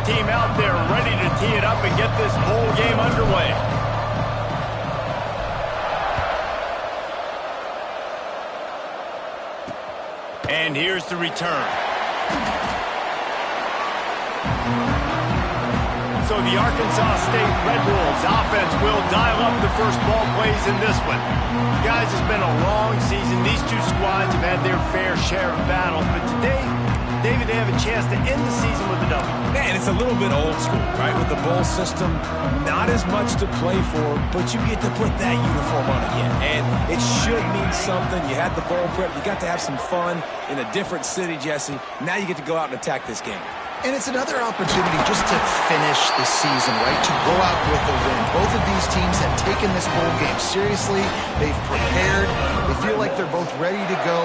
team out there ready to tee it up and get this bowl game underway. And here's the return. So the Arkansas State Red Wolves offense will dial up the first ball plays in this one. Guys, it's been a long season. These two squads have had their fair share of battles, but today, David, they have a chance to end the season with a W. Man, it's a little bit old school, right? With the bowl system, not as much to play for, but you get to put that uniform on again. And it should mean something. You had the bowl prep. You got to have some fun in a different city, Jesse. Now you get to go out and attack this game. And it's another opportunity just to finish the season, right? To go out with a win. Both of these teams have taken this bowl game seriously. They've prepared. They feel like they're both ready to go.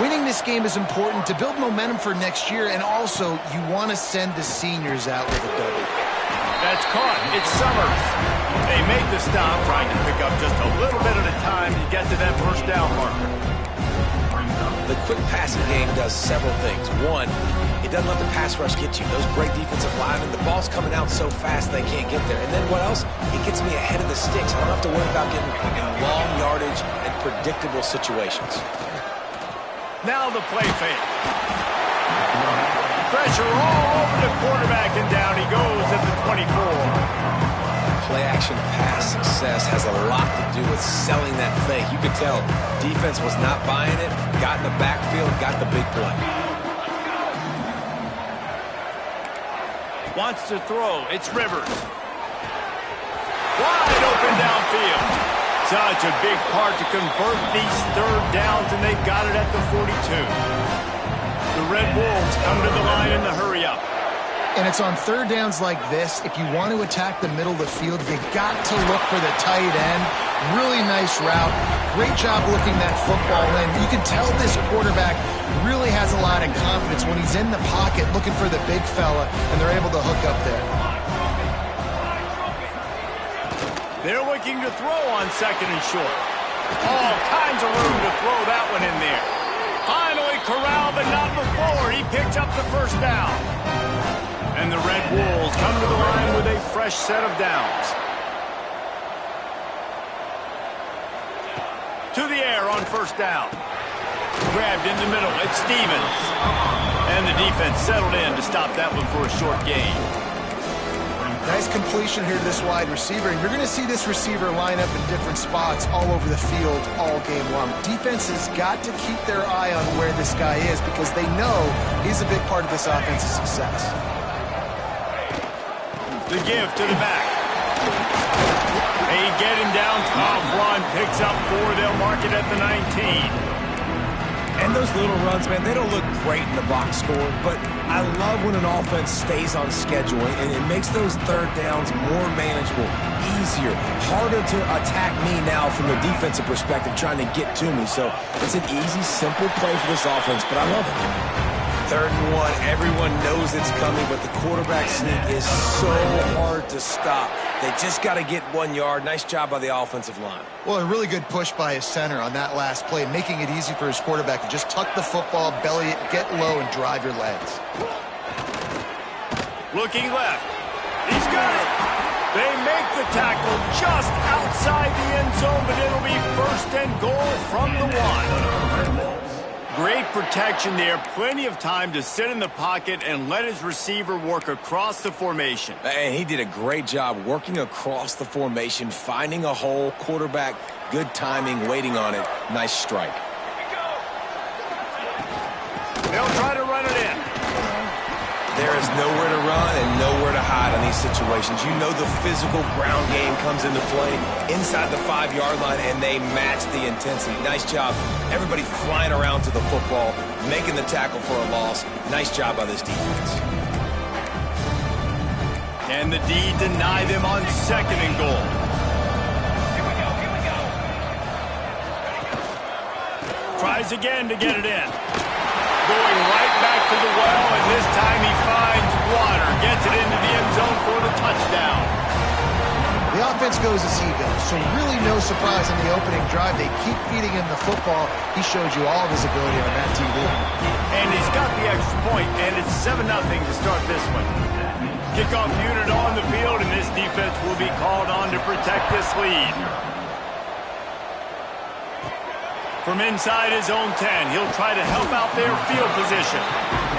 Winning this game is important to build momentum for next year, and also you want to send the seniors out with a W. That's caught. It's Summers. They make the stop, trying to pick up just a little bit at a time to get to that first down marker. The quick passing game does several things. One, it doesn't let the pass rush get you. Those great defensive linemen, the ball's coming out so fast they can't get there. And then what else? It gets me ahead of the sticks. I don't have to worry about getting in long yardage and predictable situations. Now the play fake. Pressure all over the quarterback, and down he goes at the 24. Play-action pass success has a lot to do with selling that fake. You could tell defense was not buying it, got in the backfield, got the big play. Wants to throw. It's Rivers. Wide open downfield. Such a big part to convert these third downs, and they've got it at the 42. The Red Wolves come to the line in the hurry-up. And it's on third downs like this. If you want to attack the middle of the field, you got to look for the tight end. Really nice route. Great job looking that football in. You can tell this quarterback really has a lot of confidence when he's in the pocket looking for the big fella, and they're able to hook up there. They're looking to throw on second and short. All kinds of room to throw that one in there. Finally corralled, but not before. He picked up the first down. And the Red Wolves come to the line with a fresh set of downs. To the air on first down. Grabbed in the middle. It's Stevens. And the defense settled in to stop that one for a short gain. Nice completion here to this wide receiver. And you're going to see this receiver line up in different spots all over the field all game long. Defense has got to keep their eye on where this guy is because they know he's a big part of this offense's success. The give to the back. They get him down. Top run picks up 4. They'll mark it at the 19. And those little runs, man, they don't look great in the box score, but I love when an offense stays on schedule, and it makes those third downs more manageable, easier, harder to attack me now from the defensive perspective trying to get to me. So it's an easy, simple play for this offense, but I love it. 3rd and 1, everyone knows it's coming, but the quarterback sneak is so hard to stop. They just got to get 1 yard. Nice job by the offensive line. Well, a really good push by his center on that last play, making it easy for his quarterback to just tuck the football, belly it, get low, and drive your legs. Looking left. He's got it. They make the tackle just outside the end zone, but it'll be 1st and goal from the 1. Great protection there. Plenty of time to sit in the pocket and let his receiver work across the formation. And he did a great job working across the formation, finding a hole, quarterback, good timing, waiting on it. Nice strike. They'll try to run it in. There is nowhere to run and nowhere to hide in these situations. You know the physical ground game comes into play inside the 5-yard line, and they match the intensity. Nice job. Everybody flying around to the football, making the tackle for a loss. Nice job by this defense. And the D deny them on 2nd and goal. Tries again to get it in. Going right back to the well, and this time he finds water. Gets it into the end zone for the touchdown. The offense goes as he goes, so really no surprise in the opening drive. They keep feeding him the football. He showed you all of his ability on that TV. And he's got the extra point, and it's 7-0 to start this one. Kickoff unit on the field, and this defense will be called on to protect this lead. From inside his own 10, he'll try to help out their field position.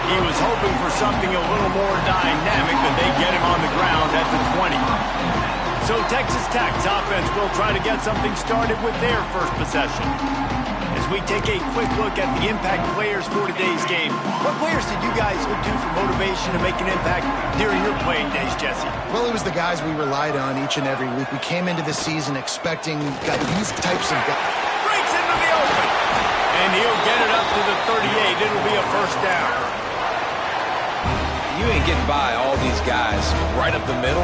He was hoping for something a little more dynamic, but they get him on the ground at the 20. So Texas Tech's offense will try to get something started with their first possession. As we take a quick look at the impact players for today's game, what players did you guys look to for motivation to make an impact during your playing days, Jesse? Well, it was the guys we relied on each and every week. We came into the season expecting these types of guys. Breaks into the open, and he'll get it up to the 38. It'll be a first down. You ain't getting by all these guys right up the middle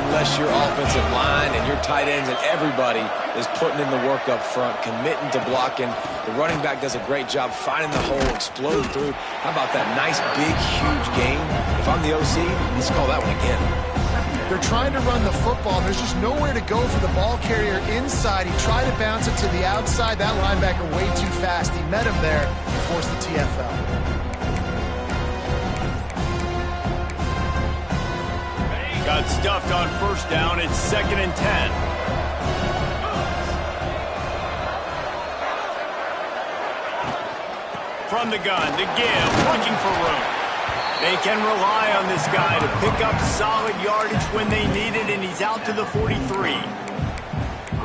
unless your offensive line and your tight ends and everybody is putting in the work up front, committing to blocking. The running back does a great job finding the hole, exploding through. How about that nice, big, huge gain? If I'm the OC, let's call that one again. They're trying to run the football. There's just nowhere to go for the ball carrier inside. He tried to bounce it to the outside. That linebacker way too fast. He met him there and forced the TFL. Got stuffed on first down. It's 2nd and 10. From the gun, to give, looking for room. They can rely on this guy to pick up solid yardage when they need it, and he's out to the 43.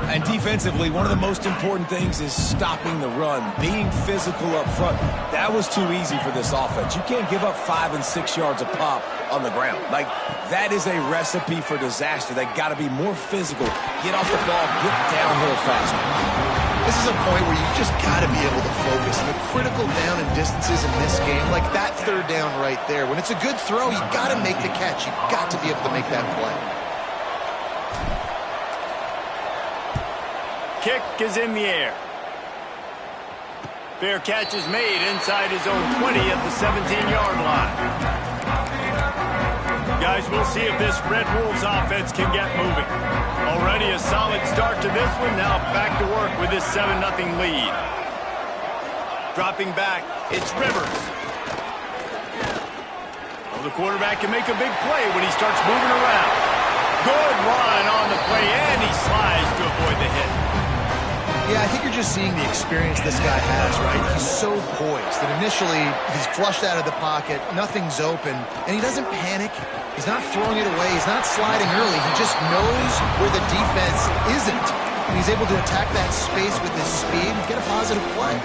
And defensively, one of the most important things is stopping the run, being physical up front. That was too easy for this offense. You can't give up 5 and 6 yards a pop on the ground. Like, that is a recipe for disaster. They got to be more physical, get off the ball, get downhill faster. This is a point where you just got to be able to focus. And the critical down and distances in this game, like that third down right there, when it's a good throw, you got to make the catch. You got to be able to make that play. Kick is in the air. Fair catch is made inside his own 20 at the 17-yard line. Guys, we'll see if this Red Wolves offense can get moving. Already a solid start to this one. Now back to work with this 7-0 lead. Dropping back, it's Rivers. Well, the quarterback can make a big play when he starts moving around. Good run on the play, and he slides to avoid the hit. Yeah, I think you're just seeing the experience this guy has, right? He's so poised that initially he's flushed out of the pocket, nothing's open, and he doesn't panic. He's not throwing it away. He's not sliding early. He just knows where the defense isn't, and he's able to attack that space with his speed and get a positive play.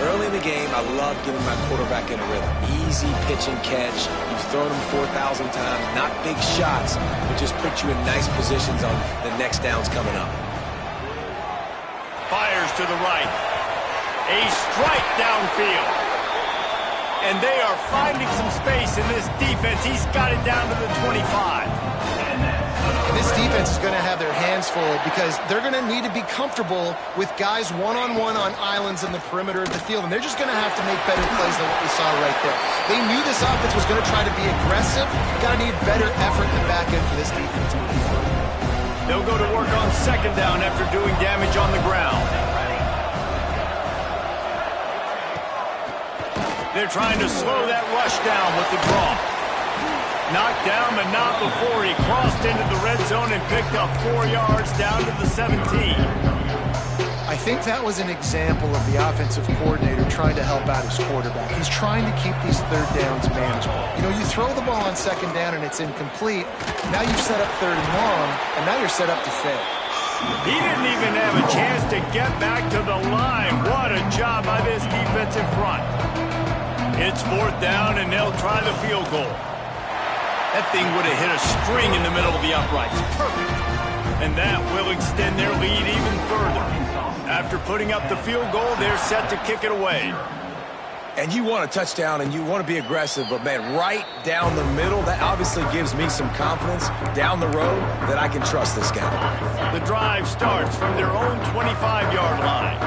Early in the game, I love getting my quarterback in a rhythm. Easy pitch and catch. You've thrown him 4,000 times. Not big shots, but just put you in nice positions on the next downs coming up. Fires to the right. A strike downfield. And they are finding some space in this defense. He's got it down to the 25. This defense is going to have their hands full because they're going to need to be comfortable with guys one-on-one on islands in the perimeter of the field, and they're just going to have to make better plays than what we saw right there. They knew this offense was going to try to be aggressive. Got to need better effort in the back end for this defense. They'll go to work on second down after doing damage on the ground. They're trying to slow that rush down with the draw. Knocked down, but not before he crossed into the red zone and picked up 4 yards down to the 17. I think that was an example of the offensive coordinator trying to help out his quarterback. He's trying to keep these third downs manageable. You know, you throw the ball on second down and it's incomplete. Now you've set up third and long, and now you're set up to fail. He didn't even have a chance to get back to the line. What a job by this defense in front. It's fourth down, and they'll try the field goal. That thing would have hit a string in the middle of the uprights. Perfect. And that will extend their lead even further. After putting up the field goal, they're set to kick it away. And you want a touchdown and you want to be aggressive, but man, right down the middle, that obviously gives me some confidence down the road that I can trust this guy. The drive starts from their own 25-yard line.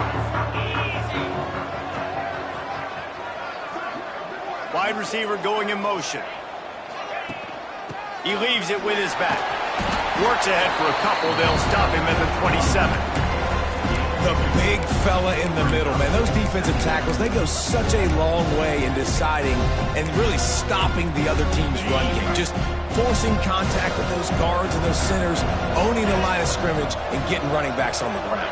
Wide receiver going in motion. He leaves it with his back. Works ahead for a couple. They'll stop him at the 27. The big fella in the middle, man. Those defensive tackles, they go such a long way in deciding and really stopping the other team's run game. Just forcing contact with those guards and those centers, owning the line of scrimmage, and getting running backs on the ground.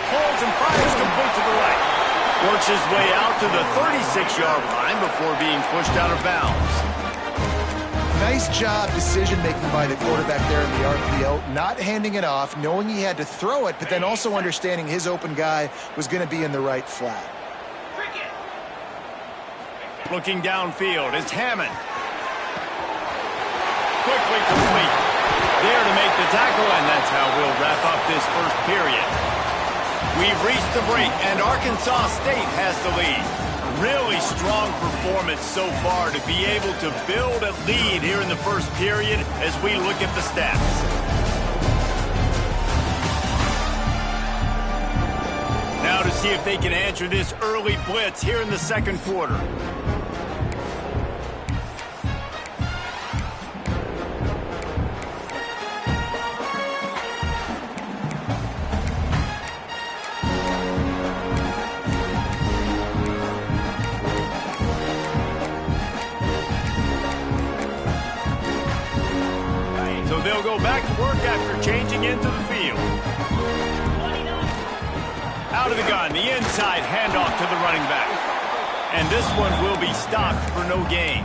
Holds and fires complete to the right. Works his way out to the 36-yard line before being pushed out of bounds. Nice job decision-making by the quarterback there in the RPO, not handing it off, knowing he had to throw it, but then also understanding his open guy was going to be in the right flat. Looking downfield, it's Hammond. Quickly complete. There to make the tackle, and that's how we'll wrap up this first period. We've reached the break, and Arkansas State has the lead. Really strong performance so far to be able to build a lead here in the first period as we look at the stats. Now to see if they can answer this early blitz here in the second quarter. They'll go back to work after changing into the field. Out of the gun, the inside handoff to the running back. And this one will be stopped for no gain.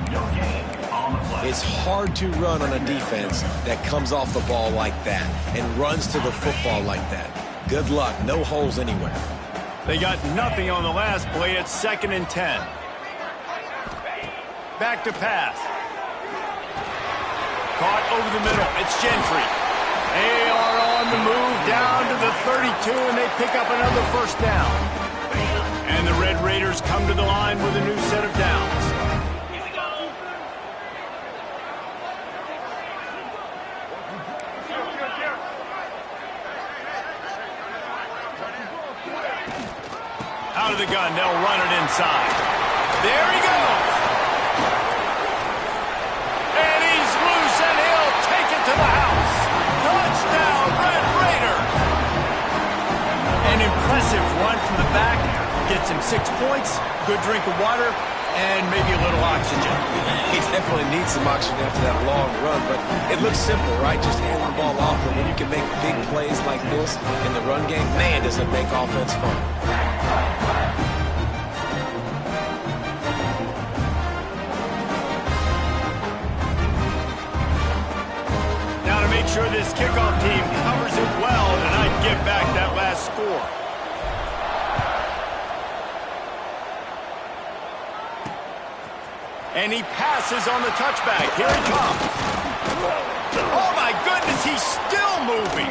It's hard to run on a defense that comes off the ball like that and runs to the football like that. Good luck, no holes anywhere. They got nothing on the last play. It's 2nd and 10. Back to pass. Caught over the middle. It's Gentry. They are on the move down to the 32, and they pick up another first down. And the Red Raiders come to the line with a new set of downs. Out of the gun, they'll run it inside. There he goes. And he'll take it to the house. Touchdown, Red Raiders. An impressive run from the back. Gets him 6 points, good drink of water, and maybe a little oxygen. He definitely needs some oxygen after that long run, but it looks simple, right? Just hand the ball off, but when you can make big plays like this in the run game, man, does it make offense fun. Make sure this kickoff team covers it well, and I'd give back that last score. And he passes on the touchback. Here he comes. Oh, my goodness, he's still moving.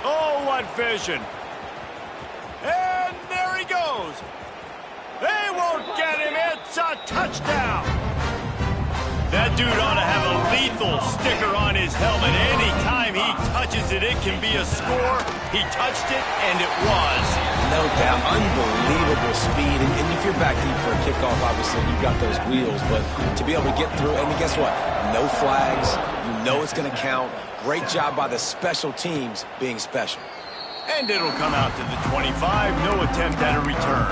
Oh, what vision. And there he goes. They won't get him. It's a touchdown. That dude ought to have a lethal sticker on his helmet. Anytime he touches it, it can be a score. He touched it, and it was. No doubt. Unbelievable speed. And if you're back deep for a kickoff, obviously, you've got those wheels. But to be able to get through, and guess what? No flags. You know it's going to count. Great job by the special teams being special. And it'll come out to the 25. No attempt at a return.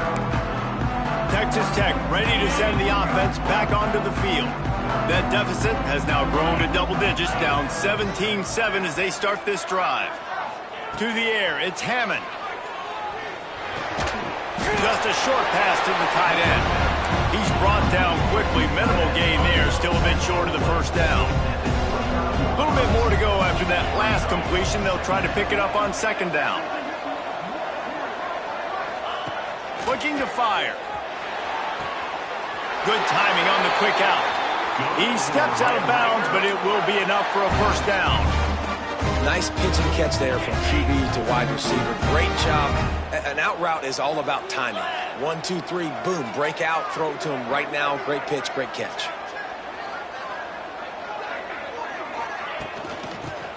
Texas Tech ready to send the offense back onto the field. That deficit has now grown to double digits, down 17-7 as they start this drive. To the air, it's Hammond. Just a short pass to the tight end. He's brought down quickly. Minimal gain there, still a bit short of the first down. A little bit more to go after that last completion. They'll try to pick it up on 2nd down. Looking to fire. Good timing on the quick out. He steps out of bounds, but it will be enough for a first down. Nice pitch and catch there from QB to wide receiver. Great job. An out route is all about timing. 1, 2, 3, boom, break out, throw it to him right now. Great pitch, great catch.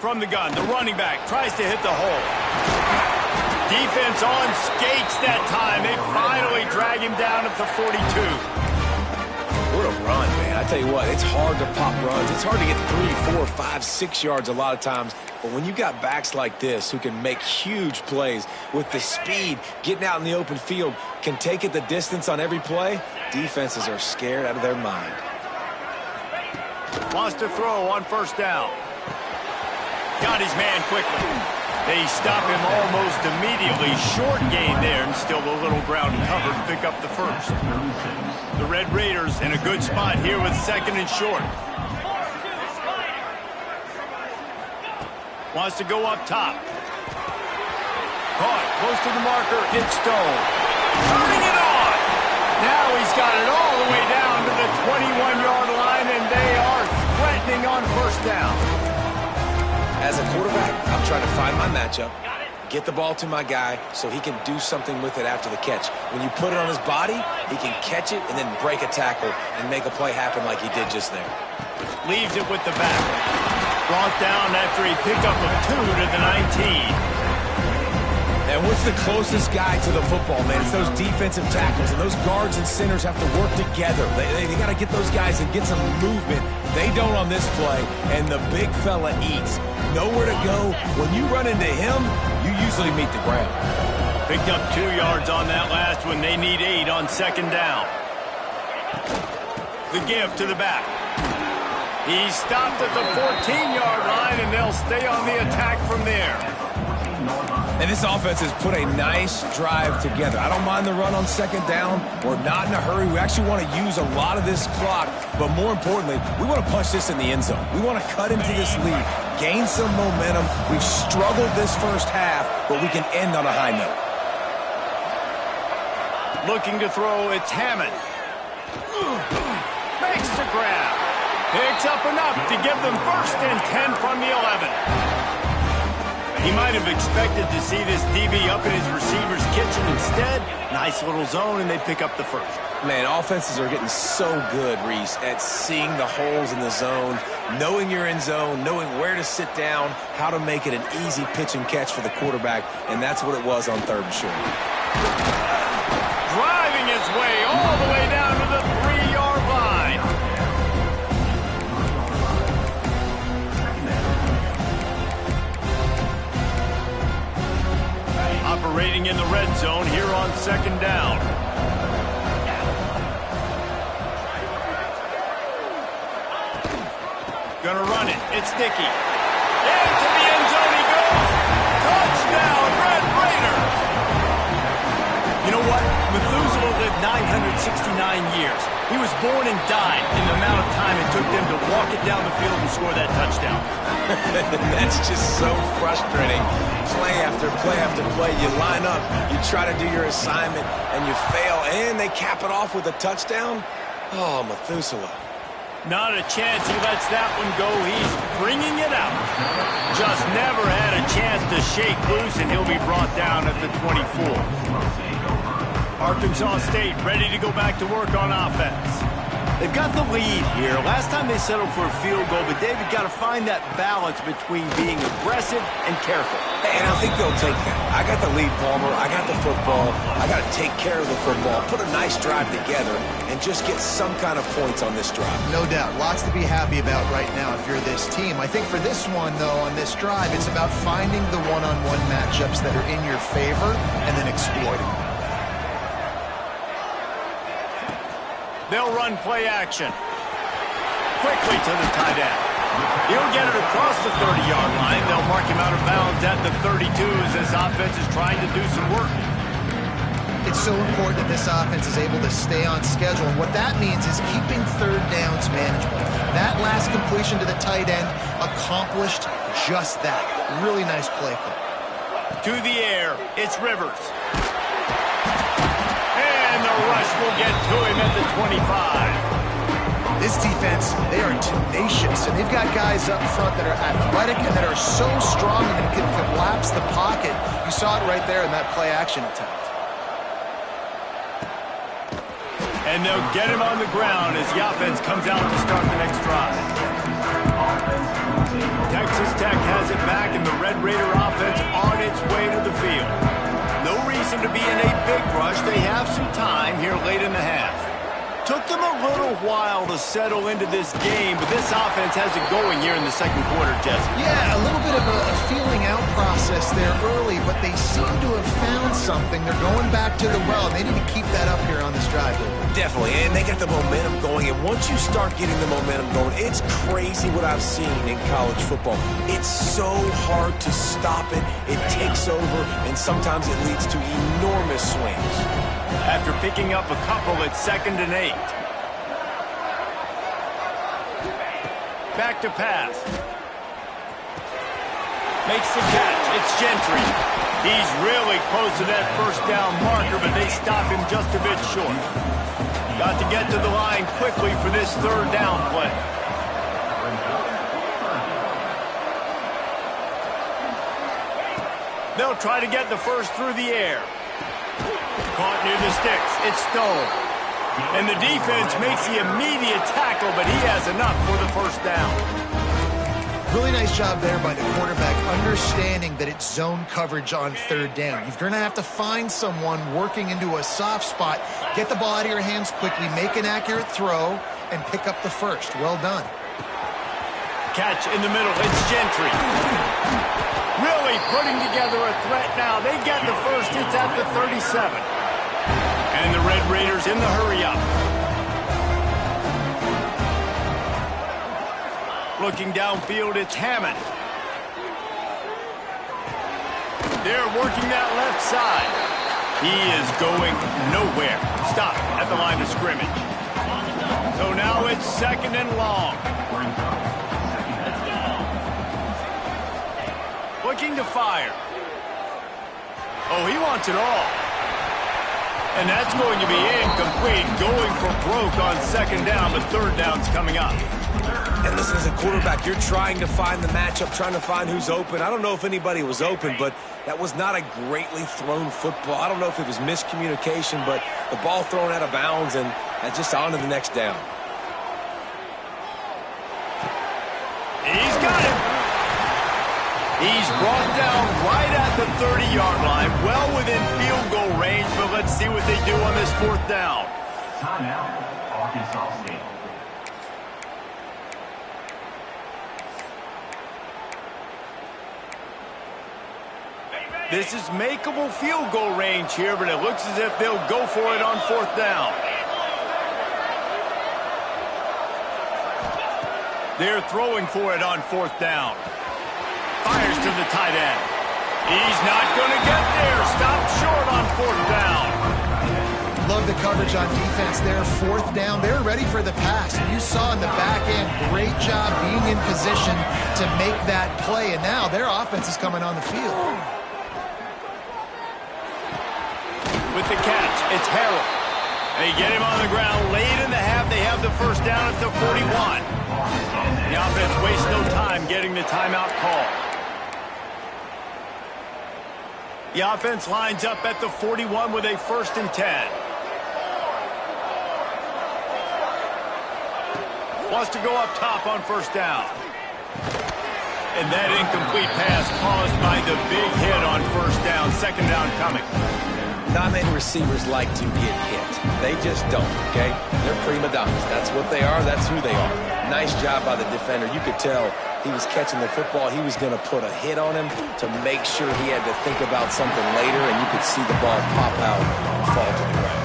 From the gun, the running back tries to hit the hole. Defense on skates that time. They finally drag him down at the 42. What a run, man. I I tell you what, it's hard to pop runs. It's hard to get 3, 4, 5, 6 yards a lot of times. But when you got backs like this who can make huge plays with the speed, getting out in the open field, can take it the distance on every play, defenses are scared out of their mind. Wants to throw on first down. Got his man quickly. They stop him almost immediately. Short gain there, and still a little ground covered to pick up the first. The Red Raiders in a good spot here with second and short. Wants to go up top. Caught close to the marker. It's Stone. Turning it on. Now he's got it all the way down to the 21-yard line, and they are threatening on first down. As a quarterback, I'm trying to find my matchup, get the ball to my guy so he can do something with it after the catch. When you put it on his body, he can catch it and then break a tackle and make a play happen like he did just there. Leaves it with the back. Brought down after he picked up a 2 to the 19. And what's the closest guy to the football, man? It's those defensive tackles, and those guards and centers have to work together. They got to get those guys and get some movement. They don't on this play, and the big fella eats. Nowhere to go. When you run into him, you usually meet the ground. Picked up 2 yards on that last one. They need 8 on second down. The give to the back. He stopped at the 14-yard line, and they'll stay on the attack from there. And this offense has put a nice drive together. I don't mind the run on second down. We're not in a hurry. We actually want to use a lot of this clock. But more importantly, we want to punch this in the end zone. We want to cut into this lead, gain some momentum. We've struggled this first half, but we can end on a high note. Looking to throw, it's Hammond. Makes the grab. Picks up enough to give them first and 10 from the 11. He might have expected to see this DB up in his receiver's kitchen. Instead, nice little zone, and they pick up the first. Man, offenses are getting so good, Reese, at seeing the holes in the zone, knowing you're in zone, knowing where to sit down, how to make it an easy pitch and catch for the quarterback, and that's what it was on third and short. Driving his way all the way down to the 3-yard line. Operating in the red zone here on second down. Gonna run it. It's Dickey. Into the end zone he goes. Touchdown, Red Raiders. You know what? Methuselah lived 969 years. He was born and died in the amount of time it took them to walk it down the field and score that touchdown. That's just so frustrating. Play after play after play. You line up, you try to do your assignment, and you fail, and they cap it off with a touchdown? Oh, Methuselah. Not a chance he lets that one go. He's bringing it out. Just never had a chance to shake loose, and he'll be brought down at the 24. Arkansas State ready to go back to work on offense. They've got the lead here. Last time they settled for a field goal, but David got to find that balance between being aggressive and careful. And I think they'll take that. I got the lead, Palmer. I got the football. I got to take care of the football, put a nice drive together, and just get some kind of points on this drive. No doubt. Lots to be happy about right now if you're this team. I think for this one, though, on this drive, it's about finding the one-on-one matchups that are in your favor and then exploiting them. They'll run play action. Quickly to the tight end. He'll get it across the 30-yard line. They'll mark him out of bounds at the 32 as this offense is trying to do some work. It's so important that this offense is able to stay on schedule. And what that means is keeping third downs manageable. That last completion to the tight end accomplished just that. Really nice play call. To the air, it's Rivers. And the rush will get to him at the 25. This defense, they are tenacious, and they've got guys up front that are athletic and that are so strong and can collapse the pocket. You saw it right there in that play-action attempt. And they'll get him on the ground as the offense comes out to start the next drive. Texas Tech has it back, and the Red Raider offense on its way to the field. No reason to be in a big rush. They have some time here late in the half. Took them a little while to settle into this game, but this offense has it going here in the second quarter, Jesse. Yeah, a little bit of a feeling out process there early, but they seem to have found something. They're going back to the well. They need to keep that up here on this drive. Definitely, and they get the momentum going, and once you start getting the momentum going, it's crazy what I've seen in college football. It's so hard to stop it. It takes over, and sometimes it leads to enormous swings. After picking up a couple, it's 2nd and 8. Back to pass. Makes the catch. It's Gentry. He's really close to that first down marker, but they stop him just a bit short. Got to get to the line quickly for this 3rd down play. They'll try to get the first through the air. Caught near the sticks. It's Stone. And the defense makes the immediate tackle, but he has enough for the first down. Really nice job there by the quarterback, understanding that it's zone coverage on 3rd down. You're going to have to find someone working into a soft spot, get the ball out of your hands quickly, make an accurate throw, and pick up the first. Well done. Catch in the middle. It's Gentry. Really putting together a threat now. They get the first. It's at the 37. And the Red Raiders in the hurry-up. Looking downfield, it's Hammond. They're working that left side. He is going nowhere. Stop at the line of scrimmage. So now it's 2nd and long. Looking to fire. Oh, he wants it all. And that's going to be incomplete. Going for broke on 2nd down, but 3rd down's coming up. And listen, as a quarterback, you're trying to find the matchup, trying to find who's open. I don't know if anybody was open, but that was not a greatly thrown football. I don't know if it was miscommunication, but the ball thrown out of bounds and just on to the next down. He's got it. He's brought down right at the 30-yard line, well within field goal range, but let's see what they do on this 4th down. Timeout, Arkansas State. This is makeable field goal range here, but it looks as if they'll go for it on 4th down. They're throwing for it on 4th down. Fires to the tight end. He's not going to get there. Stopped short on 4th down. Love the coverage on defense there. 4th down. They're ready for the pass. You saw in the back end, great job being in position to make that play. And now their offense is coming on the field. With the catch, it's Harrell. They get him on the ground late in the half. They have the first down at the 41. The offense wastes no time getting the timeout call. The offense lines up at the 41 with a 1st and 10. Wants to go up top on 1st down. And that incomplete pass caused by the big hit on 1st down. 2nd down coming. Not many receivers like to get hit. They just don't, okay? They're prima donnas. That's what they are. That's who they are. Nice job by the defender. You could tell he was catching the football. He was going to put a hit on him to make sure he had to think about something later, and you could see the ball pop out and fall to the ground.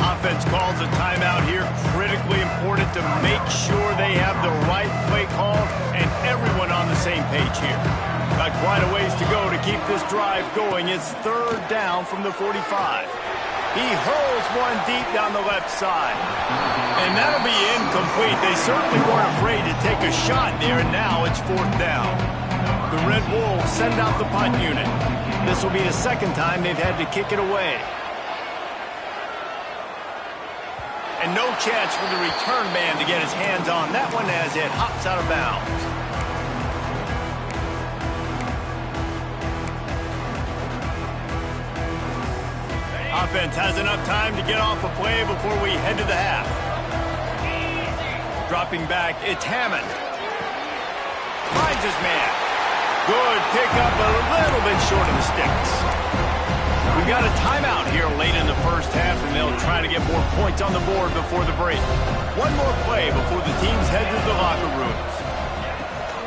Offense calls a timeout here. Critically important to make sure they have the right play call and everyone on the same page here. Got quite a ways to go to keep this drive going. It's 3rd down from the 45. He hurls one deep down the left side. And that'll be incomplete. They certainly weren't afraid to take a shot there, and now it's 4th down. The Red Wolves send out the punt unit. This will be the 2nd time they've had to kick it away. And no chance for the return man to get his hands on that one as it hops out of bounds. Offense has enough time to get off a play before we head to the half. Dropping back, it's Hammond. Finds his man. Good pickup, a little bit short of the sticks. We've got a timeout here late in the first half, and they'll try to get more points on the board before the break. One more play before the teams head to the locker rooms.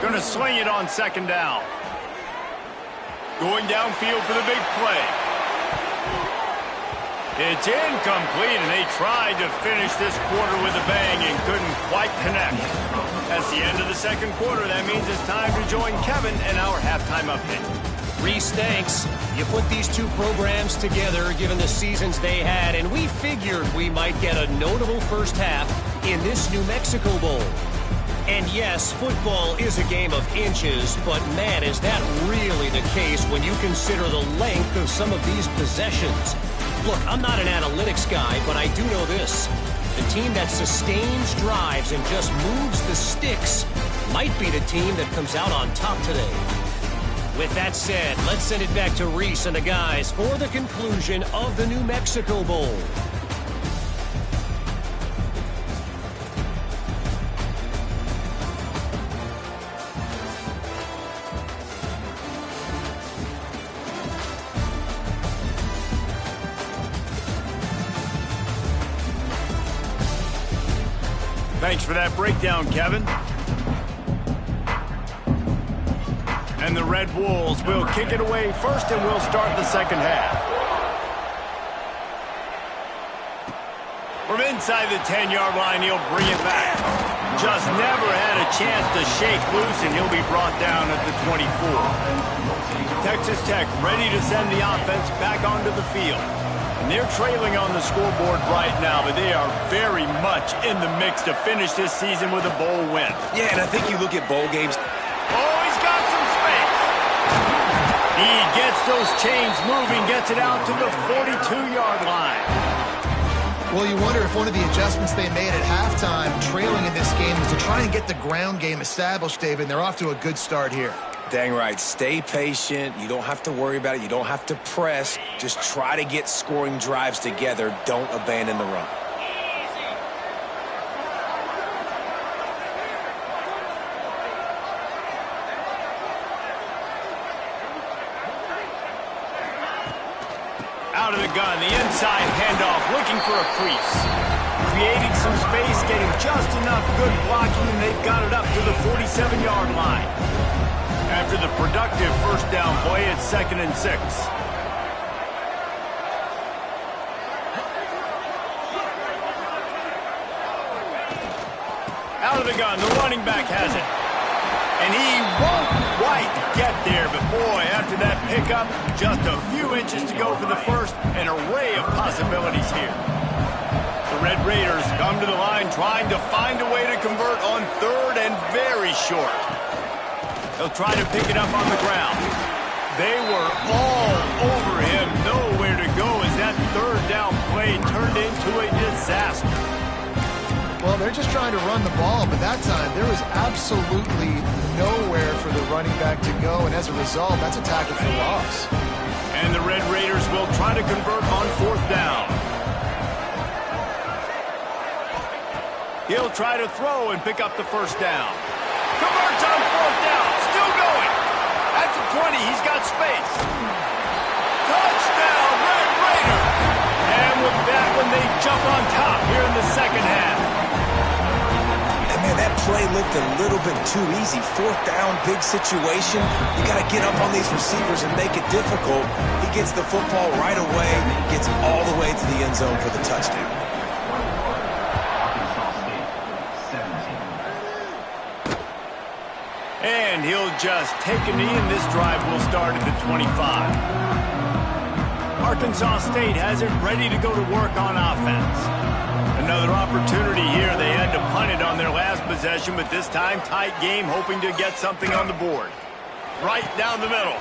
Going to swing it on second down. Going downfield for the big play. It's incomplete, and they tried to finish this quarter with a bang and couldn't quite connect. That's the end of the second quarter. That means it's time to join Kevin in our halftime update. Reese, thanks. You put these two programs together given the seasons they had, and we figured we might get a notable first half in this New Mexico Bowl. And yes, football is a game of inches, but man, is that really the case when you consider the length of some of these possessions. Look, I'm not an analytics guy, but I do know this. The team that sustains drives and just moves the sticks might be the team that comes out on top today. With that said, let's send it back to Reese and the guys for the conclusion of the New Mexico Bowl. Thanks for that breakdown, Kevin. And the Red Wolves will kick it away first, and we'll start the second half. From inside the 10-yard line, he'll bring it back. Just never had a chance to shake loose, and he'll be brought down at the 24. Texas Tech ready to send the offense back onto the field. And they're trailing on the scoreboard right now, but they are very much in the mix to finish this season with a bowl win. Yeah, and I think you look at bowl games. Oh, he's got some space. He gets those chains moving, gets it out to the 42-yard line. Well, you wonder if one of the adjustments they made at halftime, trailing in this game, was to try and get the ground game established, David, and they're off to a good start here. Dang right. Stay patient. You don't have to worry about it. You don't have to press. Just try to get scoring drives together. Don't abandon the run. Out of the gun, the inside handoff, looking for a crease. Creating some space, getting just enough good blocking, and they've got it up to the 47-yard line. After the productive first down play, it's 2nd and 6. Out of the gun, the running back has it. And he won't quite get there, but boy, after that pickup, just a few inches to go for the first, an array of possibilities here. The Red Raiders come to the line trying to find a way to convert on 3rd and very short. They'll try to pick it up on the ground. They were all over him, nowhere to go as that 3rd down play turned into a disaster. Well, they're just trying to run the ball, but that time there was absolutely nowhere for the running back to go, and as a result, that's a tackle for loss. And the Red Raiders will try to convert on 4th down. He'll try to throw and pick up the first down. Converts on 4th down. Still going. At the 20, he's got space. Touchdown, Red Raiders. And with that one, they jump on top here in the second half. And man, that play looked a little bit too easy. 4th down, big situation. You got to get up on these receivers and make it difficult. He gets the football right away, gets all the way to the end zone for the touchdown. And he'll just take a knee, and this drive will start at the 25. Arkansas State has it ready to go to work on offense. Another opportunity here. They had to punt it on their last possession, but this time tight game, hoping to get something on the board. Right down the middle.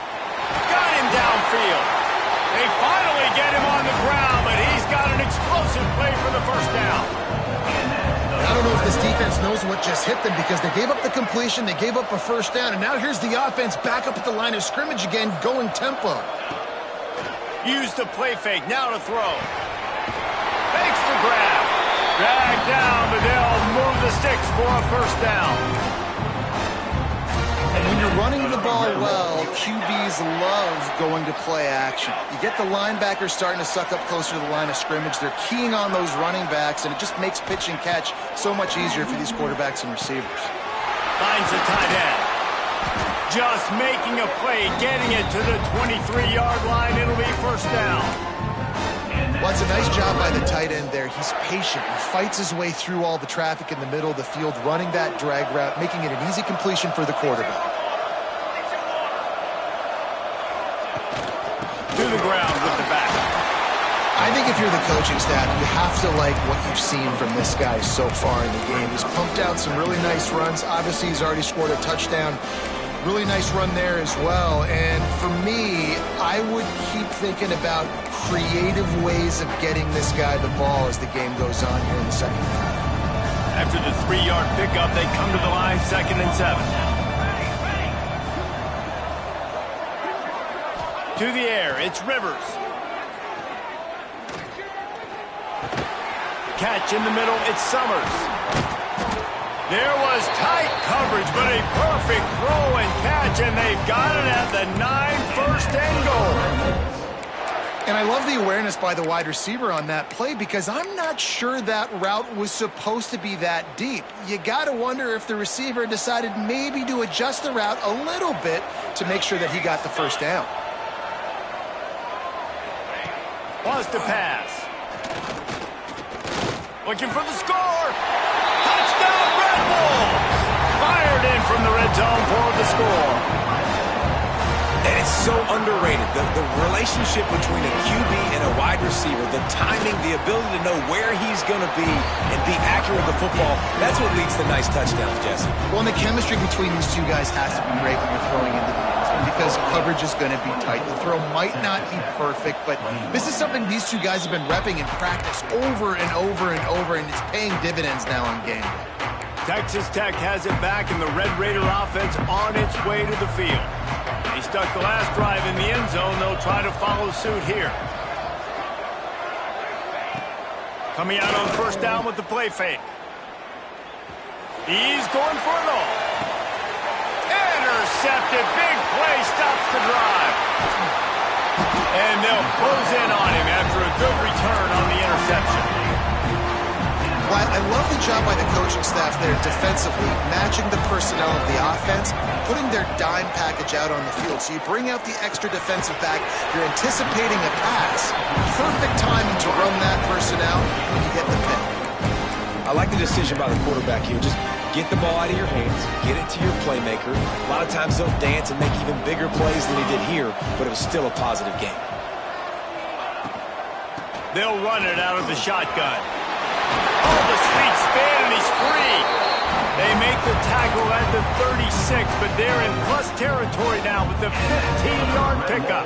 Got him downfield. They finally get him on the ground, but he's got an explosive play for the first down. I don't know if this defense knows what just hit them because they gave up the completion, they gave up a first down, and now here's the offense back up at the line of scrimmage again, going tempo. Used the play fake, now to throw. Fakes the grab. Dragged down, but they'll move the sticks for a first down. And when you're running the ball well, QBs love going to play action. You get the linebackers starting to suck up closer to the line of scrimmage. They're keying on those running backs, and it just makes pitch and catch so much easier for these quarterbacks and receivers. Finds the tight end. Just making a play, getting it to the 23-yard line. It'll be first down. Well, it's a nice job by the tight end there. He's patient. He fights his way through all the traffic in the middle of the field, running that drag route, making it an easy completion for the quarterback. To the ground with the back. I think if you're the coaching staff, you have to like what you've seen from this guy so far in the game. He's pumped out some really nice runs. Obviously, he's already scored a touchdown. Really nice run there as well. And for me, I would keep thinking about creative ways of getting this guy the ball as the game goes on here in the second half. After the 3-yard pickup, they come to the line, 2nd and 7. To the air, it's Rivers. Catch in the middle, it's Summers. There was tight coverage, but a perfect throw and catch, and they've got it at the 9, first and goal. And I love the awareness by the wide receiver on that play because I'm not sure that route was supposed to be that deep. You got to wonder if the receiver decided maybe to adjust the route a little bit to make sure that he got the first down. Wants to pass. Looking for the score. Touchdown, Red Bulls! Fired in from the red zone for the score. And it's so underrated. The relationship between a QB and a wide receiver, the timing, the ability to know where he's going to be and be accurate with the football, that's what leads to nice touchdowns, Jesse. Well, and the chemistry between these two guys has to be great when you're throwing into the end zone because coverage is going to be tight. The throw might not be perfect, but this is something these two guys have been repping in practice over and over and over, and it's paying dividends now on game day. Texas Tech has it back, and the Red Raider offense on its way to the field. They stuck the last drive in the end zone. They'll try to follow suit here. Coming out on first down with the play fake. He's going for it all. Intercepted. Big play. Stops the drive. And they'll close in on him after a good return on the interception. Well, I love the job by the coaching staff there defensively, matching the personnel of the offense, putting their dime package out on the field. So you bring out the extra defensive back, you're anticipating a pass. Perfect timing to run that personnel when you get the pick. I like the decision by the quarterback here. Just get the ball out of your hands, get it to your playmaker. A lot of times he'll dance and make even bigger plays than he did here, but it was still a positive game. They'll run it out of the shotgun. Oh, the sweet spin, and he's free. They make the tackle at the 36, but they're in plus territory now with the 15-yard pickup.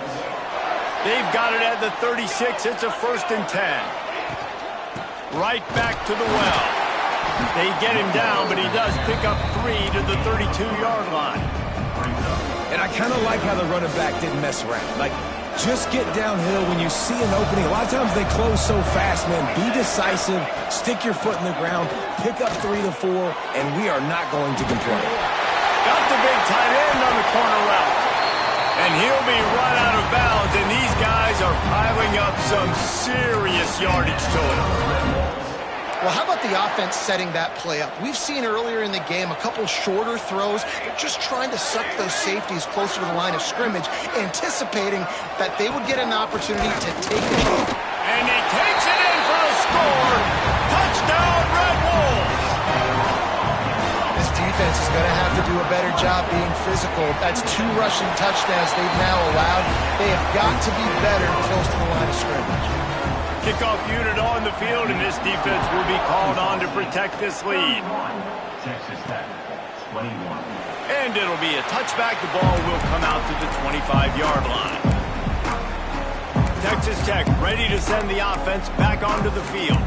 They've got it at the 36. It's a 1st and 10. Right back to the well. They get him down, but he does pick up 3 to the 32-yard line. And I kind of like how the running back didn't mess around. Like, just get downhill when you see an opening. A lot of times they close so fast, man. Be decisive, stick your foot in the ground, pick up 3 to 4, and we are not going to complain. Got the big tight end on the corner route. And he'll be run out of bounds, and these guys are piling up some serious yardage totals. Well, how about the offense setting that play up? We've seen earlier in the game a couple shorter throws. They're just trying to suck those safeties closer to the line of scrimmage, anticipating that they would get an opportunity to take the lead. And he takes it in for a score. Touchdown, Red Wolves! This defense is going to have to do a better job being physical. That's 2 rushing touchdowns they've now allowed. They have got to be better close to the line of scrimmage. Kickoff unit on the field, and this defense will be called on to protect this lead. Texas Tech, 21. And it'll be a touchback. The ball will come out to the 25-yard line. Texas Tech ready to send the offense back onto the field.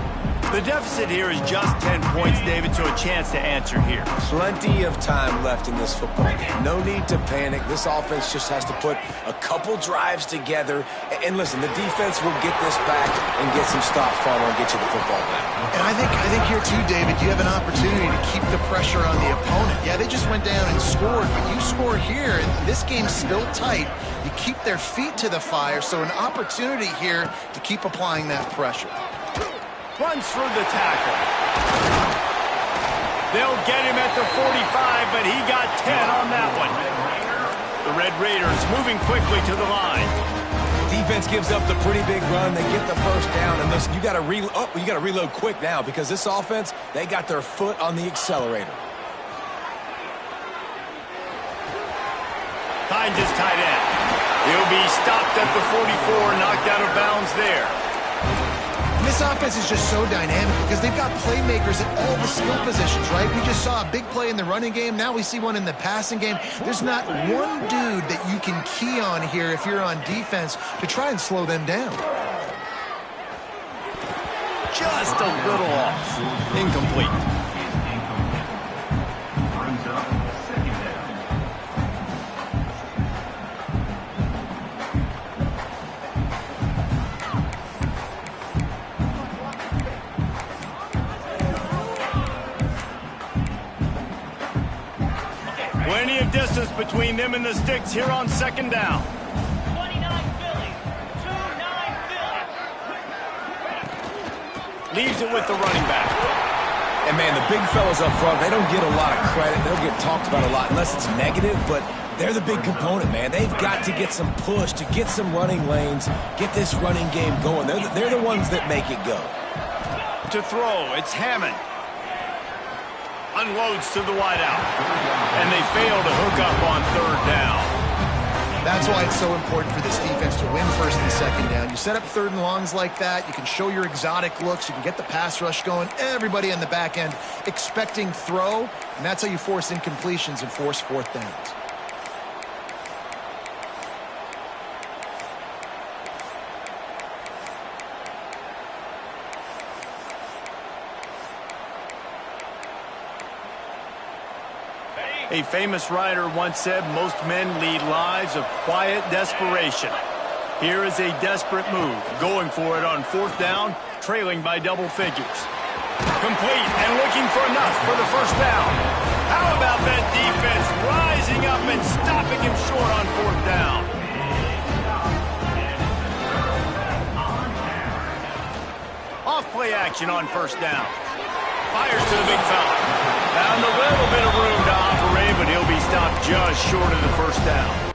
The deficit here is just 10 points, David, so a chance to answer here. Plenty of time left in this football game. No need to panic. This offense just has to put a couple drives together. And listen, the defense will get this back and get some stops following and get you the football back. And I think here too, David, you have an opportunity to keep the pressure on the opponent. Yeah, they just went down and scored, but you score here, and this game's still tight. You keep their feet to the fire, so an opportunity here to keep applying that pressure. Runs through the tackle. They'll get him at the 45, but he got 10 on that one. The Red Raiders moving quickly to the line. Defense gives up the pretty big run. They get the first down, and listen, you got to reload quick now because this offense, they got their foot on the accelerator. Finds his tight end. He'll be stopped at the 44, knocked out of bounds there. And this offense is just so dynamic because they've got playmakers at all the skill positions, right? We just saw a big play in the running game. Now we see one in the passing game. There's not one dude that you can key on here if you're on defense to try and slow them down. Just a little off. Incomplete. Plenty of distance between them and the sticks here on second down. 29 Philly. 2-9 Philly. Leaves it with the running back. And, man, the big fellas up front, they don't get a lot of credit. They'll get talked about a lot unless it's negative, but they're the big component, man. They've got to get some push, to get some running lanes, get this running game going. They're the ones that make it go. To throw, it's Hammond. Unloads to the wideout. And they fail to hook up on third down. That's why it's so important for this defense to win first and second down. You set up third and longs like that. You can show your exotic looks. You can get the pass rush going. Everybody on the back end expecting throw. And that's how you force incompletions and force fourth downs. A famous writer once said, most men lead lives of quiet desperation. Here is a desperate move, going for it on fourth down, trailing by double figures. Complete and looking for enough for the first down. How about that defense rising up and stopping him short on fourth down? Off play action on first down. Fires to the big fella. Found a little bit of room to operate, but he'll be stopped just short of the first down.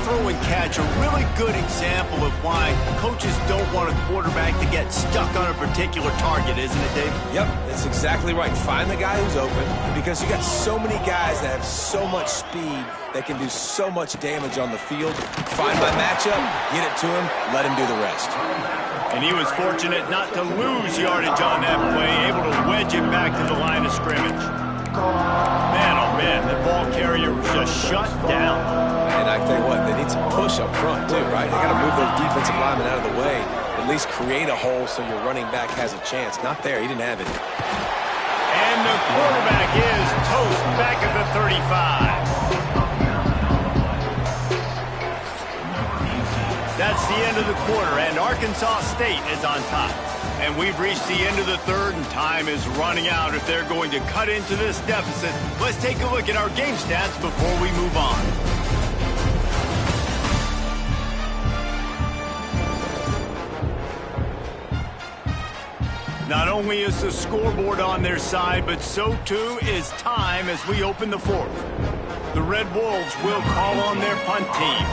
throw and catch a really good example of why coaches don't want a quarterback to get stuck on a particular target, isn't it, Dave? Yep, that's exactly right. Find the guy who's open because you got so many guys that have so much speed that can do so much damage on the field. Find my matchup, get it to him, let him do the rest. And he was fortunate not to lose yardage on that play, able to wedge it back to the line of scrimmage. Man, oh man, the ball carrier was just shut down. And I tell you what, they need some push up front too, right? They got to move those defensive linemen out of the way, at least create a hole so your running back has a chance. Not there, he didn't have it. And the quarterback is toast back at the 35. That's the end of the quarter, and Arkansas State is on top. And we've reached the end of the third, and time is running out if they're going to cut into this deficit. Let's take a look at our game stats before we move on. Not only is the scoreboard on their side, but so too is time as we open the fourth. The Red Wolves will call on their punt team.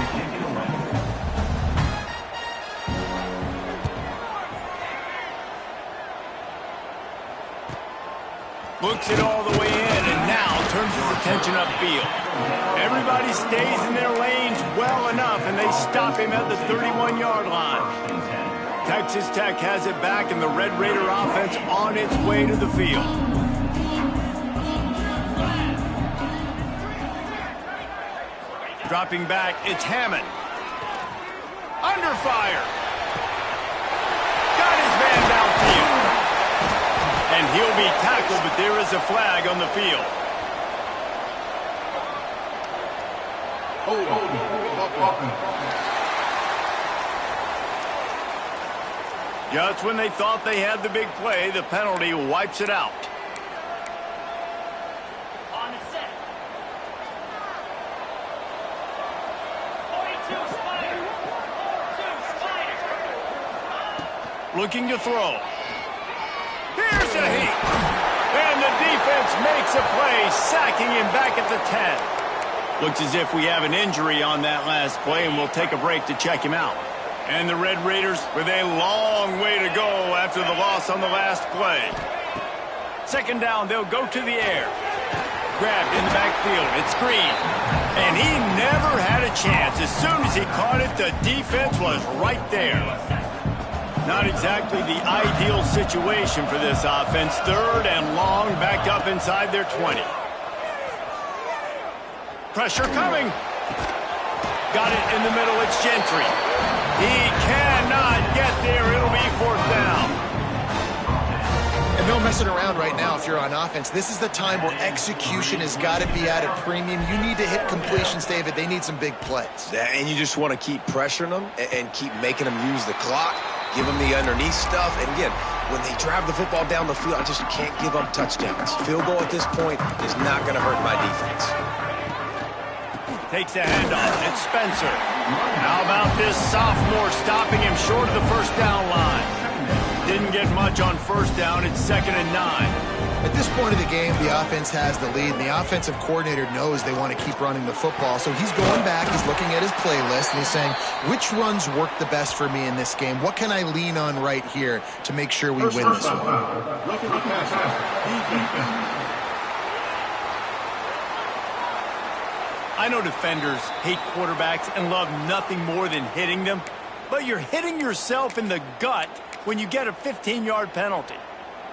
Looks it all the way in, and now turns his attention upfield. Everybody stays in their lanes well enough, and they stop him at the 31-yard line. Texas Tech has it back, and the Red Raider offense on its way to the field. Dropping back, it's Hammond. Under fire. Got his man downfield. And he'll be tackled, but there is a flag on the field. Just when they thought they had the big play, the penalty wipes it out. On the set. 42 Spider. 42 Spider. Looking to throw. Here's a heat. And the defense makes a play, sacking him back at the 10. Looks as if we have an injury on that last play, and we'll take a break to check him out. And the Red Raiders with a long way to go after the loss on the last play. Second down, they'll go to the air. Grabbed in the backfield, it's Green. And he never had a chance. As soon as he caught it, the defense was right there. Not exactly the ideal situation for this offense. Third and long, backed up inside their 20. Pressure coming. Got it in the middle, it's Gentry. He cannot get there, it'll be fourth down. And no messing around right now if you're on offense. This is the time where execution has got to be at a premium. You need to hit completions, David. They need some big plays. And you just want to keep pressuring them and keep making them use the clock. Give them the underneath stuff. And again, when they drive the football down the field, I just can't give them touchdowns. Field goal at this point is not going to hurt my defense. Takes the handoff. It's Spencer. How about this sophomore stopping him short of the first down line? Didn't get much on first down. It's 2nd and 9. At this point of the game, the offense has the lead, and the offensive coordinator knows they want to keep running the football. So he's going back, he's looking at his playlist, and he's saying, which runs work the best for me in this game? What can I lean on right here to make sure we win this one? I know defenders hate quarterbacks and love nothing more than hitting them, but you're hitting yourself in the gut when you get a 15-yard penalty.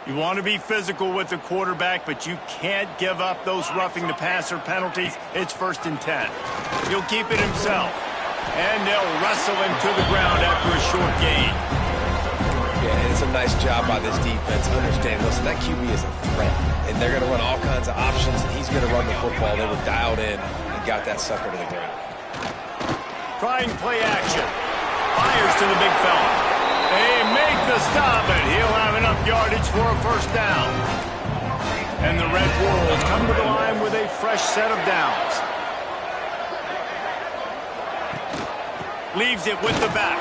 You want to be physical with the quarterback, but you can't give up those roughing the passer penalties. It's 1st and 10. He'll keep it himself, and they'll wrestle him to the ground after a short gain. Yeah, and it's a nice job by this defense. Understand, listen, that QB is a threat, and they're going to run all kinds of options, and he's going to run the football. They were dialed in and got that sucker to the ground. Trying play action. Fires to the big fella. They make the stop, and he'll have enough yardage for a first down. And the Red Wolves come to the line with a fresh set of downs. Leaves it with the back.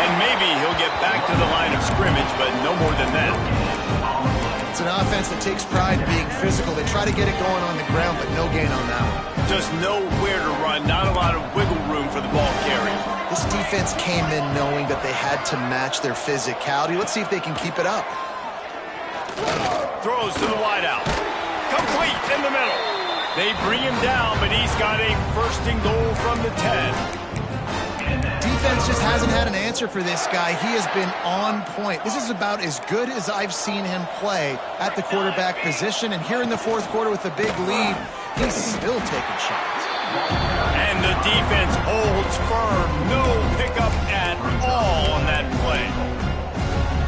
And maybe he'll get back to the line of scrimmage, but no more than that. It's an offense that takes pride in being physical. They try to get it going on the ground, but no gain on that one. Just nowhere to run, not a lot of wiggle room for the ball carrier. This defense came in knowing that they had to match their physicality. Let's see if they can keep it up. Throws to the wideout. Complete in the middle. They bring him down, but he's got a first and goal from the 10. Defense just hasn't had an answer for this guy. He has been on point. This is about as good as I've seen him play at the quarterback position. And here in the fourth quarter with a big lead, he's still taking shots. And the defense holds firm. No pickup at all on that play.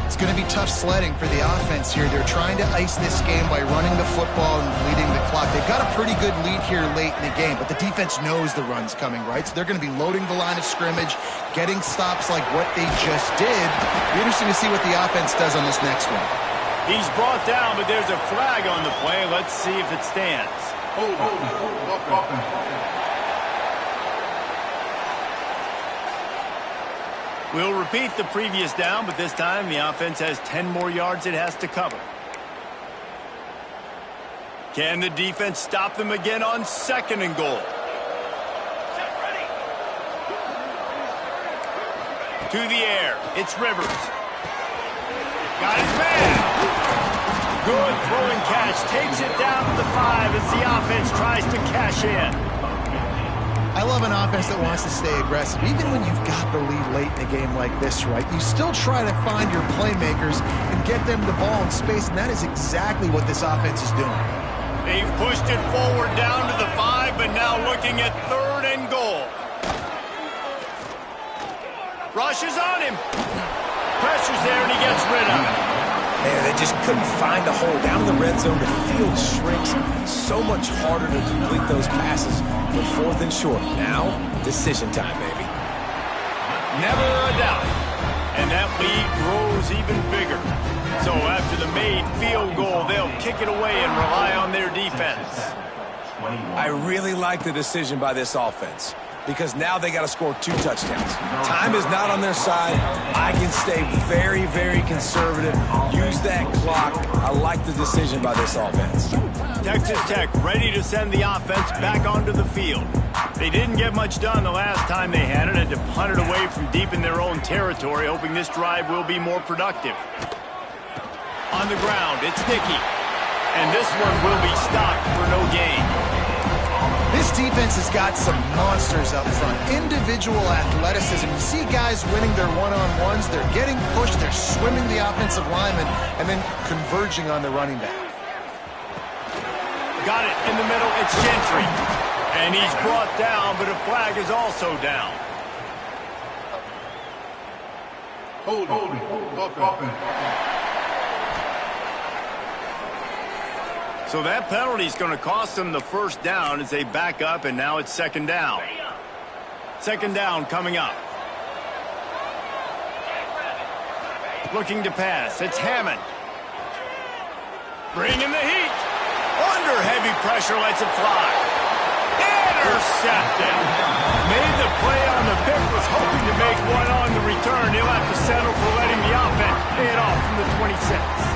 It's going to be tough sledding for the offense here. They're trying to ice this game by running the football and bleeding the clock. They've got a pretty good lead here late in the game, but the defense knows the run's coming, right? So they're going to be loading the line of scrimmage, getting stops like what they just did. It'll be interesting to see what the offense does on this next one. He's brought down, but there's a flag on the play. Let's see if it stands. We'll repeat the previous down, but this time the offense has 10 more yards it has to cover. Can the defense stop them again on second and goal? To the air. It's Rivers. Got his man. Good throwing catch. Takes it down to the 5 as the offense tries to cash in. I love an offense that wants to stay aggressive. Even when you've got the lead late in a game like this, right, you still try to find your playmakers and get them the ball in space, and that is exactly what this offense is doing. They've pushed it forward down to the 5, but now looking at third and goal. Rushes on him. Pressure's there, and he gets rid of it. Man, they just couldn't find a hole. Down in the red zone, the field shrinks. So much harder to complete those passes with fourth and short. Now, decision time, baby. Never a doubt. And that lead grows even bigger. So after the made field goal, they'll kick it away and rely on their defense. I really like the decision by this offense, because now they got to score 2 touchdowns. Time is not on their side. I can stay very, very conservative. Use that clock. I like the decision by this offense. Texas Tech ready to send the offense back onto the field. They didn't get much done the last time they had it, and to punt it away from deep in their own territory, hoping this drive will be more productive. On the ground, it's Nicky. And this one will be stopped for no gain. This defense has got some monsters up front. Individual athleticism. You see guys winning their one-on-ones. They're getting pushed. They're swimming the offensive lineman and then converging on the running back. Got it in the middle. It's Gentry. And he's brought down, but a flag is also down. Hold it. So that penalty is going to cost them the first down as they back up, and now it's second down. Second down coming up. Looking to pass. It's Hammond. Bringing the heat. Under heavy pressure, lets it fly. Intercepted. Made the play on the pick, was hoping to make one on the return. He'll have to settle for letting the offense pay it off from the 26.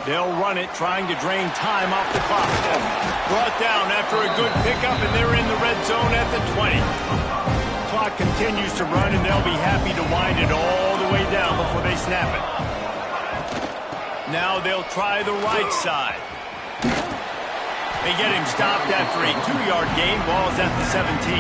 They'll run it, trying to drain time off the clock. Brought down after a good pickup, and they're in the red zone at the 20. Clock continues to run, and they'll be happy to wind it all the way down before they snap it. Now they'll try the right side. They get him stopped after a 2-yard gain. Ball's at the 17.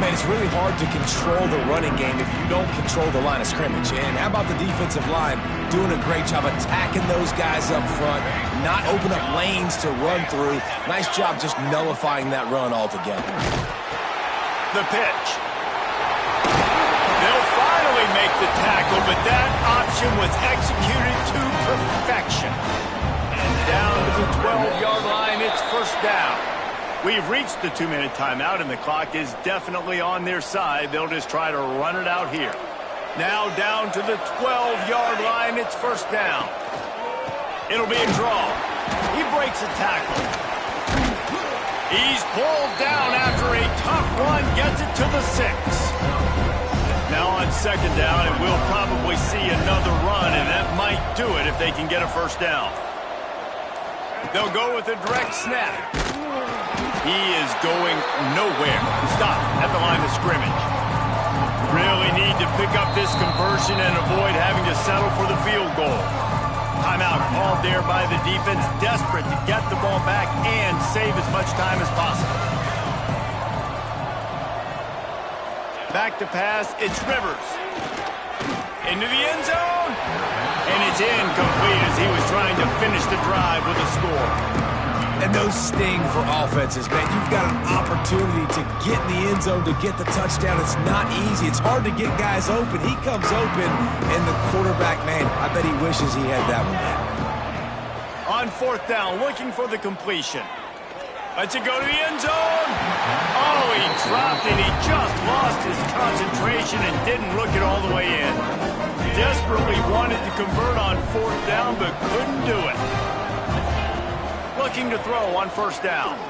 Man, it's really hard to control the running game if you don't control the line of scrimmage. And how about the defensive line doing a great job attacking those guys up front, not open up lanes to run through. Nice job just nullifying that run altogether. The pitch. They'll finally make the tackle, but that option was executed to perfection. And down to the 12-yard line, it's first down. We've reached the 2-minute timeout, and the clock is definitely on their side. They'll just try to run it out here. Now down to the 12-yard line. It's first down. It'll be a draw. He breaks a tackle. He's pulled down after a tough run. Gets it to the 6. Now on second down, and we'll probably see another run, and that might do it if they can get a first down. They'll go with a direct snap. He is going nowhere. Stop at the line of scrimmage. Really need to pick up this conversion and avoid having to settle for the field goal. Timeout called there by the defense, desperate to get the ball back and save as much time as possible. Back to pass, it's Rivers. Into the end zone. And it's incomplete as he was trying to finish the drive with a score. And those sting for offenses, man. You've got an opportunity to get in the end zone, to get the touchdown. It's not easy. It's hard to get guys open. He comes open, and the quarterback, man, I bet he wishes he had that one there. On fourth down, looking for the completion. Lets it go to the end zone. Oh, he dropped it. He just lost his concentration and didn't look it all the way in. Desperately wanted to convert on fourth down, but couldn't do it. Looking to throw on first down.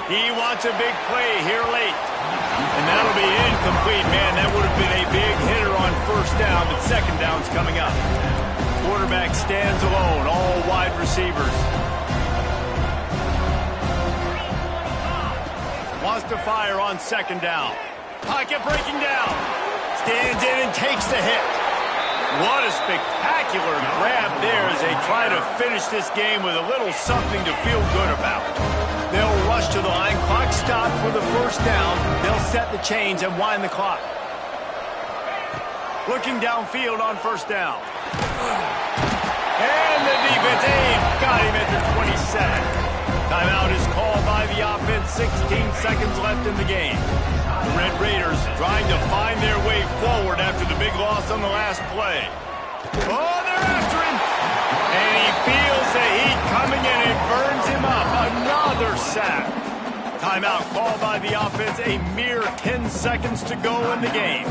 He wants a big play here late. And that'll be incomplete, man. That would have been a big hitter on first down, but second down's coming up. Quarterback stands alone, all wide receivers. Wants to fire on second down. Pocket breaking down. Stands in and takes the hit. What a spectacular grab there as they try to finish this game with a little something to feel good about. They'll rush to the line. Clock stopped for the first down. They'll set the chains and wind the clock. Looking downfield on first down. And the defense got him at the 27. Timeout is called by the offense. 16 seconds left in the game. The Red Raiders trying to find their way forward after the big loss on the last play. Oh, they're after him. And he feels the heat coming and it burns him up. Another sack. Timeout called by the offense. A mere 10 seconds to go in the game.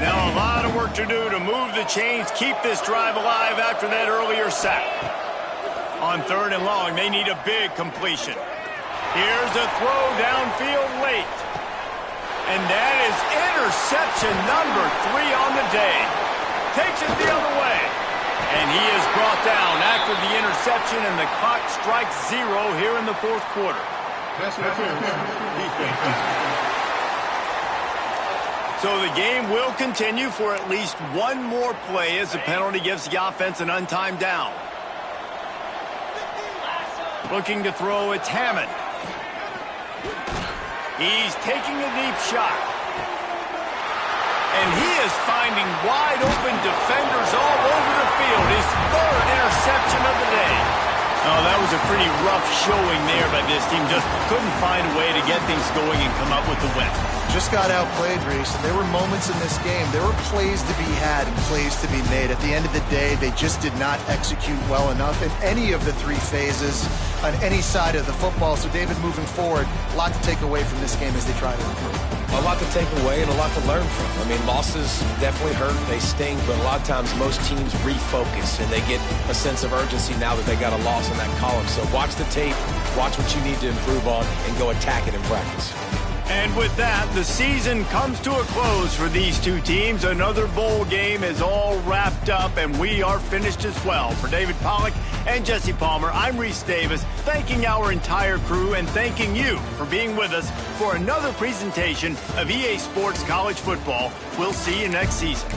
Now a lot of work to do to move the chains, keep this drive alive after that earlier sack. On third and long, they need a big completion. Here's a throw downfield late. And that is interception number 3 on the day. Takes it the other way. And he is brought down after the interception, and the clock strikes 0 here in the fourth quarter. So the game will continue for at least one more play as the penalty gives the offense an untimed down. Looking to throw, it's Hammond. He's taking a deep shot. And he is finding wide open defenders all over the field. His third interception of the day. Oh, that was a pretty rough showing there by this team. Just couldn't find a way to get things going and come up with the win. Just got outplayed, Reese. And there were moments in this game. There were plays to be had and plays to be made. At the end of the day, they just did not execute well enough in any of the 3 phases on any side of the football. So, David, moving forward, a lot to take away from this game as they try to improve. A lot to take away and a lot to learn from. I mean, losses definitely hurt. They sting, but a lot of times most teams refocus and they get a sense of urgency now that they got a loss in that column. So watch the tape, watch what you need to improve on, and go attack it in practice. And with that, the season comes to a close for these two teams. Another bowl game is all wrapped up, and we are finished as well. For David Pollack and Jesse Palmer, I'm Reese Davis, thanking our entire crew and thanking you for being with us for another presentation of EA Sports College Football. We'll see you next season.